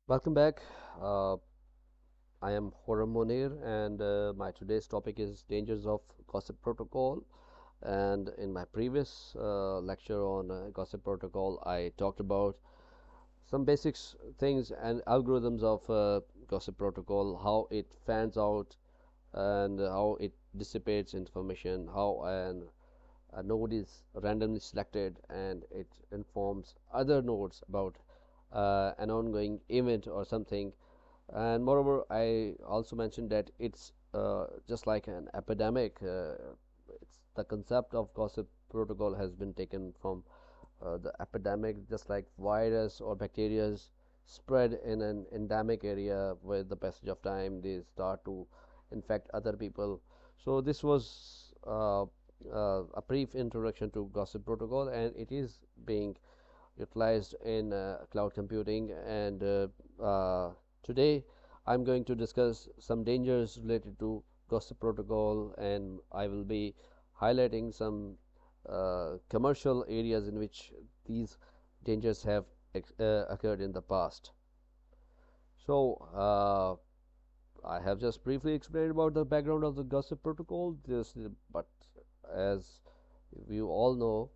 Welcome back. Uh, I am Horam Monir, and my today's topic is dangers of gossip protocol. And in my previous lecture on gossip protocol, I talked about some basics things and algorithms of gossip protocol, how it fans out and how it dissipates information, how a node is randomly selected and it informs other nodes about an ongoing event or something. And moreover, I also mentioned that it's just like an epidemic. It's the concept of gossip protocol has been taken from the epidemic, just like virus or bacteria spread in an endemic area. With the passage of time, they start to infect other people. So this was a brief introduction to gossip protocol, and it is being utilized in cloud computing. And today I'm going to discuss some dangers related to gossip protocol, and I will be highlighting some commercial areas in which these dangers have occurred in the past. So I have just briefly explained about the background of the gossip protocol. But as we all know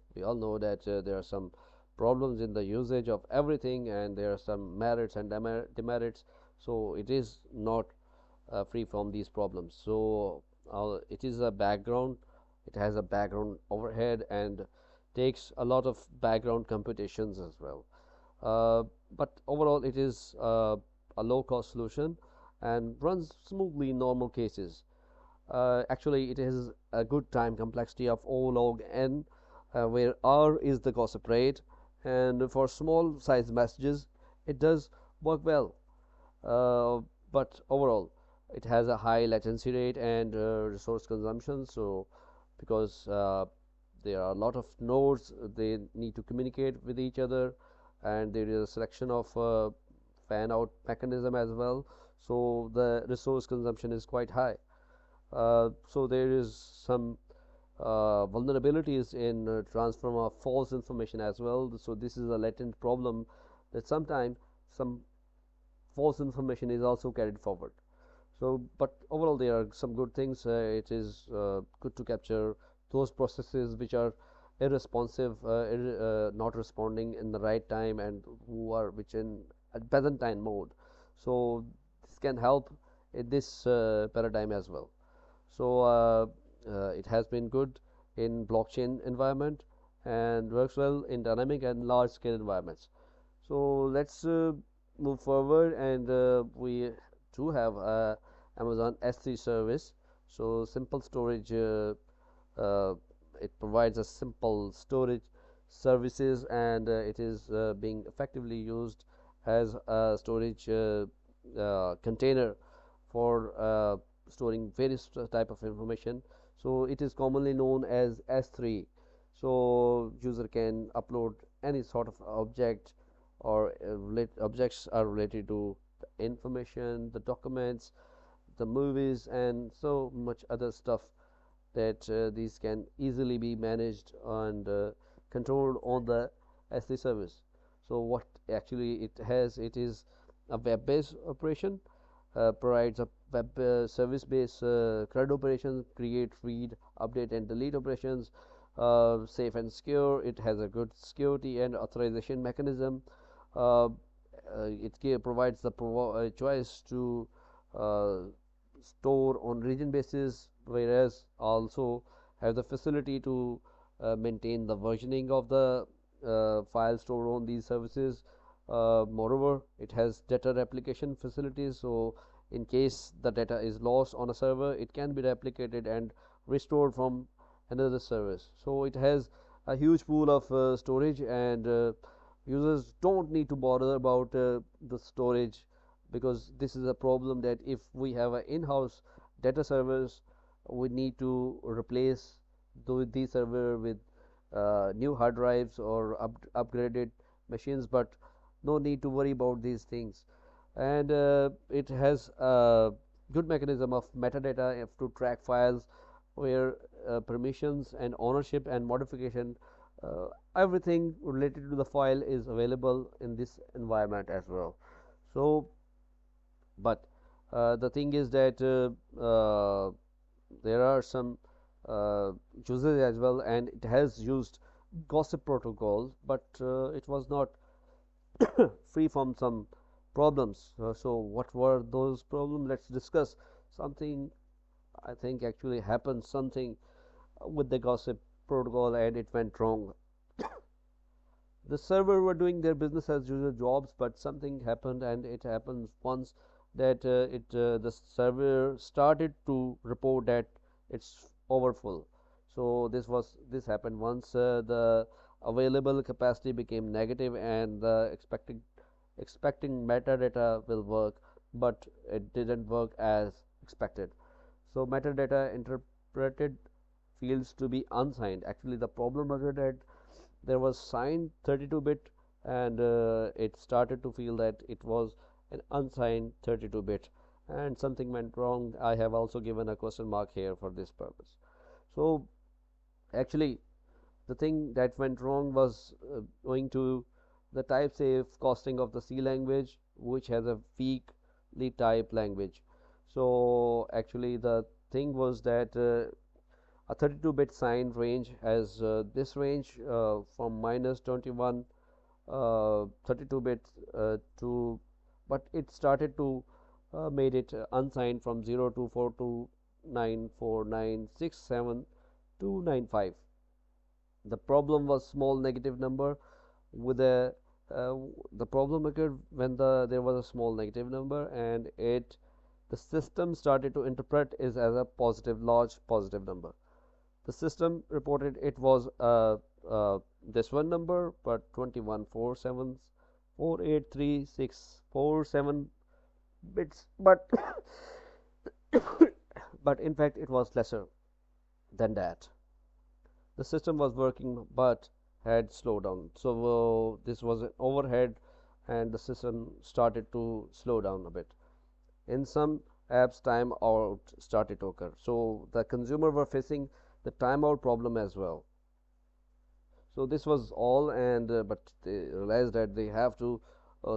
that there are some problems in the usage of everything, and there are some merits and demerits. So it is not free from these problems. So it is a background. It has a background overhead and takes a lot of background computations as well. Uh, but overall, it is a low-cost solution and runs smoothly in normal cases. Actually, it has a good time complexity of O log n, where R is the gossip rate, and for small size messages, it does work well. Uh, but overall, it has a high latency rate and resource consumption. So, because there are a lot of nodes, they need to communicate with each other, and there is a selection of fan out mechanism as well. So the resource consumption is quite high. So there is some vulnerabilities in transfer of false information as well. So this is a latent problem that sometimes some false information is also carried forward. So, but overall, there are some good things. It is good to capture those processes which are irresponsive, not responding in the right time, and who are which in a Byzantine mode. So this can help in this paradigm as well. So it has been good in blockchain environment and works well in dynamic and large scale environments. So let's move forward, and we do have Amazon S3 service. So simple storage, uh, it provides a simple storage services, and it is being effectively used as a storage container for storing various type of information. So it is commonly known as S3. So user can upload any sort of object, or objects are related to the information, the documents, the movies, and so much other stuff that these can easily be managed and controlled on the S3 service. So what actually it has, it is a web-based operation, provides a web service-based CRUD operations, create, read, update, and delete operations, safe and secure. It has a good security and authorization mechanism. Uh, it provides the choice to uh, store on region basis, whereas also have the facility to maintain the versioning of the file stored on these services. Moreover, it has data replication facilities, so in case the data is lost on a server, it can be replicated and restored from another service. So it has a huge pool of storage, and users don't need to bother about the storage, because this is a problem that if we have an in-house data servers, we need to replace these server with new hard drives or upgraded machines, but no need to worry about these things. And it has a good mechanism of metadata to track files, where permissions and ownership and modification, uh, everything related to the file is available in this environment as well. So, but the thing is that there are some uses as well, and it has used gossip protocol, but it was not free from some problems. So, what were those problems? Let's discuss something. I think actually happened something with the gossip protocol, and it went wrong. The server were doing their business as usual jobs, but something happened, and it happens once that the server started to report that it's overfull. So this happened once the available capacity became negative, and the expecting metadata will work, but it didn't work as expected. So metadata interpreted fields to be unsigned. Actually, the problem was that there was signed 32-bit, and it started to feel that it was an unsigned 32-bit, and something went wrong. I have also given a question mark here for this purpose. So actually the thing that went wrong was going to the type safe costing of the C language, which has a weakly type language. So actually the thing was that a 32-bit sign range has this range from minus 21 32-bit to, but it started to made it unsigned from 0 to 4294967 The problem was small negative number with a uh, the problem occurred when there was a small negative number, and it the system started to interpret it as a positive large positive number. The system reported it was this one number, but 2147483647 bits, but but in fact it was lesser than that. The system was working but had slowed down. So this was an overhead, and the system started to slow down a bit. In some apps, timeout started to occur. So the consumer were facing the timeout problem as well. So this was all, and but they realized that they have to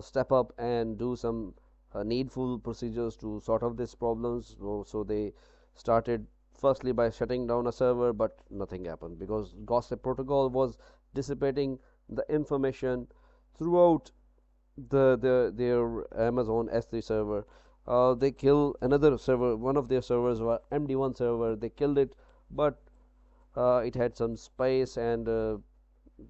step up and do some needful procedures to sort out these problems. So they started firstly by shutting down a server, but nothing happened because gossip protocol was dissipating the information throughout their Amazon S3 server. They kill another server. One of their servers was MD1 server. They killed it, but it had some space, and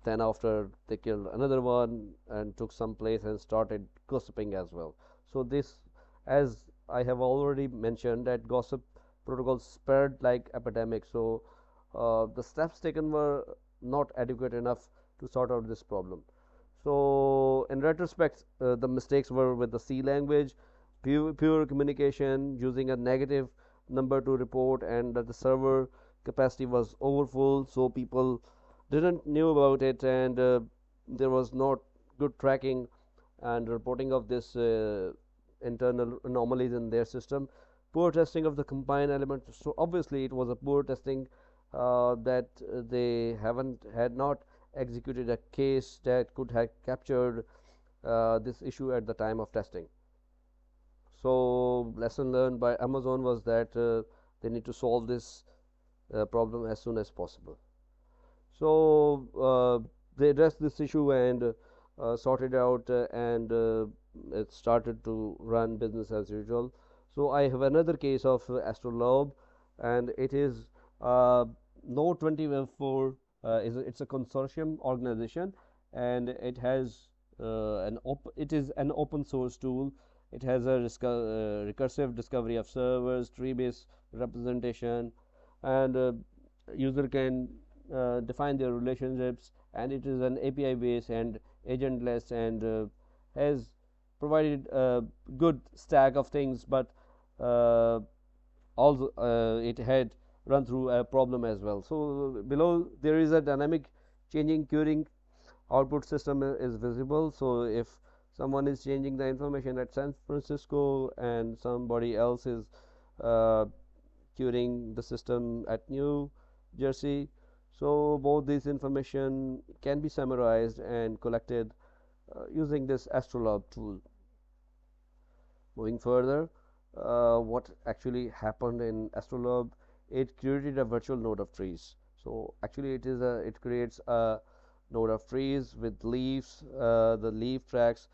then after they killed another one and took some place and started gossiping as well. So this, as I have already mentioned, that gossip protocol spread like epidemic. So the steps taken were not adequate enough to sort out this problem. So in retrospect, the mistakes were with the C language, pure communication using a negative number to report, and that the server capacity was overfull, so people didn't knew about it, and there was not good tracking and reporting of this internal anomalies in their system. Poor testing of the combined element. So obviously it was a poor testing that they haven't had not executed a case that could have captured this issue at the time of testing. So lesson learned by Amazon was that they need to solve this problem as soon as possible. So they addressed this issue and sorted out, and it started to run business as usual. So I have another case of Astrolobe, and it is No 24 it's a consortium organization, and it has it is an open source tool. It has a recursive discovery of servers, tree based representation, and user can define their relationships, and it is an API based and agentless, and has provided a good stack of things, but uh, also it had run through a problem as well. So below there is a dynamic changing queuing output system is visible. So if someone is changing the information at San Francisco and somebody else is uh, queuing the system at New Jersey, so both these information can be summarized and collected using this Astrolabe tool. Moving further, what actually happened in Astrolobe, it created a virtual node of trees. So actually it creates a node of trees with leaves. The leaf tracks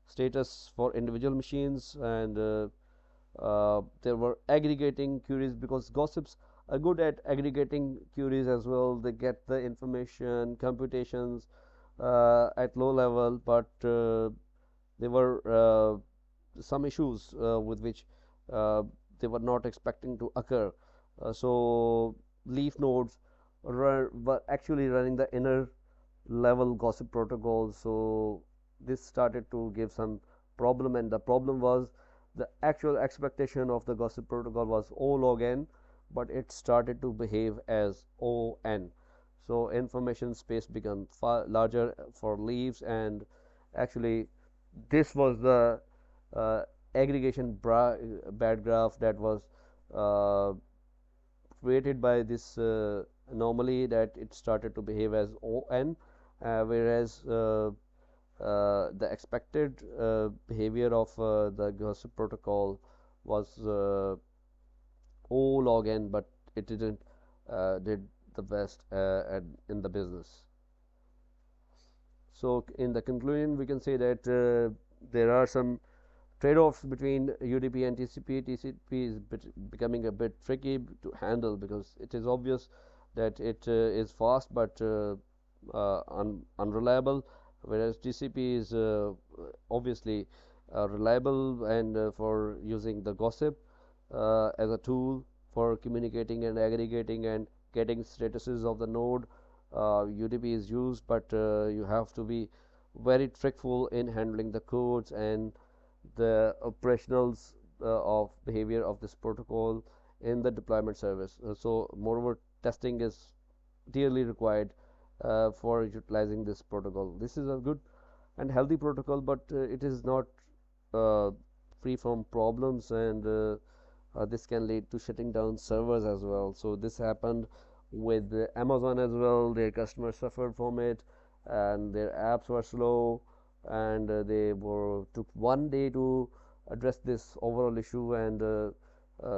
status for individual machines, and there were aggregating queries, because gossips are good at aggregating queries as well. They get the information computations at low level, but there were some issues with which uh, they were not expecting to occur. So leaf nodes were actually running the inner level gossip protocols. So this started to give some problem, and the problem was the actual expectation of the gossip protocol was O log n, but it started to behave as O n. So information space became far larger for leaves, and actually this was the uh, aggregation bad graph that was uh, created by this anomaly, that it started to behave as ON, whereas the expected behavior of the gossip protocol was O log n, but it didn't did the best in the business. So in the conclusion, we can say that there are some trade-offs between UDP and TCP. TCP is becoming a bit tricky to handle, because it is obvious that it is fast but unreliable, whereas TCP is obviously reliable, and for using the gossip as a tool for communicating and aggregating and getting statuses of the node. UDP is used, but you have to be very trickful in handling the codes and the operationals of behavior of this protocol in the deployment service. So moreover, testing is dearly required for utilizing this protocol. This is a good and healthy protocol, but it is not uh, free from problems, and this can lead to shutting down servers as well. So this happened with Amazon as well. Their customers suffered from it, and their apps were slow, and they were took 1 day to address this overall issue, and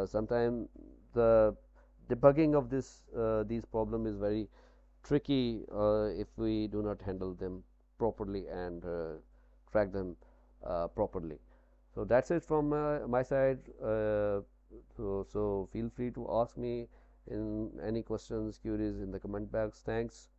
sometimes the debugging of these problem is very tricky if we do not handle them properly and track them properly. So that's it from my side. So feel free to ask me in any questions, queries in the comment box. Thanks.